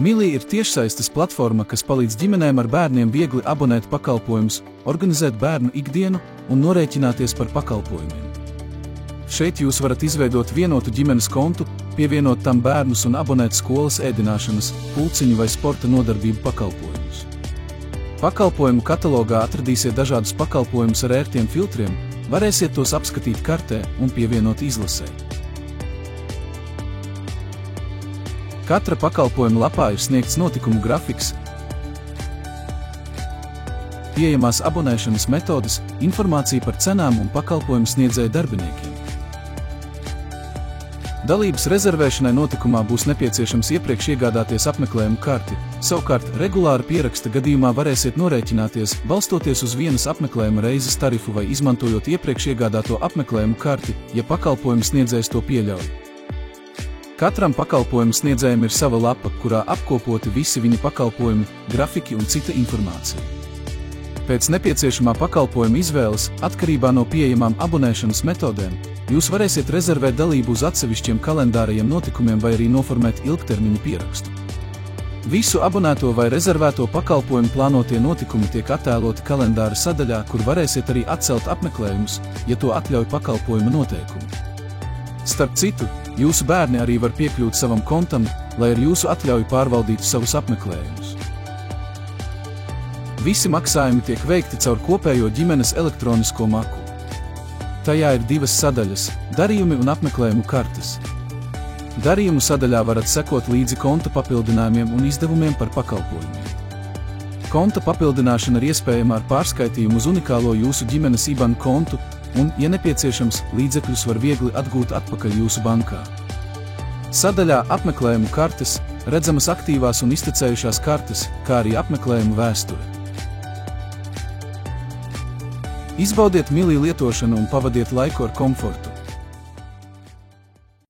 Mili ir tiešsaistes platforma, kas palīdz ģimenēm ar bērniem viegli abonēt pakalpojumus, organizēt bērnu ikdienu un norēķināties par pakalpojumiem. Šeit jūs varat izveidot vienotu ģimenes kontu, pievienot tam bērnus un abonēt skolas ēdināšanas, pulciņu vai sporta nodarbību pakalpojumus. Pakalpojumu katalogā atradīsiet dažādus pakalpojumus ar ērtiem filtriem, varēsiet tos apskatīt kartē un pievienot izlasē. Katra pakalpojuma lapā ir sniegts notikumu grafiks, pieejamās abonēšanas metodes, informācija par cenām un pakalpojumu sniedzēju darbiniekiem. Dalības rezervēšanai notikumā būs nepieciešams iepriekš iegādāties apmeklējumu karti, savukārt regulāra pieraksta gadījumā varēsiet norēķināties, balstoties uz vienas apmeklējuma reizes tarifu vai izmantojot iepriekš iegādāto apmeklējumu karti, ja pakalpojumu sniedzējs to pieļauj. Katram pakalpojumu sniedzējam ir sava lapa, kurā apkopoti visi viņa pakalpojumi, grafiki un cita informācija. Pēc nepieciešamā pakalpojuma izvēles, atkarībā no pieejamām abonēšanas metodēm, jūs varēsiet rezervēt dalību uz atsevišķiem kalendārajiem notikumiem vai arī noformēt ilgtermiņa pierakstu. Visu abonēto vai rezervēto pakalpojumu plānotie notikumi tiek attēloti kalendāra sadaļā, kur varēsiet arī atcelt apmeklējumus, ja to atļauj pakalpojuma noteikumi. Starp citu, jūsu bērni arī var piekļūt savam kontam, lai ar jūsu atļauju pārvaldītu savus apmeklējumus. Visi maksājumi tiek veikti caur kopējo ģimenes elektronisko maku. Tajā ir divas sadaļas – darījumi un apmeklējumu kartes. Darījumu sadaļā varat sekot līdzi konta papildinājumiem un izdevumiem par pakalpojumiem. Konta papildināšana ir iespējama ar pārskaitījumu uz unikālo jūsu ģimenes IBAN kontu un, ja nepieciešams, līdzekļus var viegli atgūt atpakaļ jūsu bankā. Sadaļā apmeklējumu kartes redzamas aktīvās un iztecējušās kartes, kā arī apmeklējumu vēsture. Izbaudiet Mili lietošanu un pavadiet laiku ar komfortu.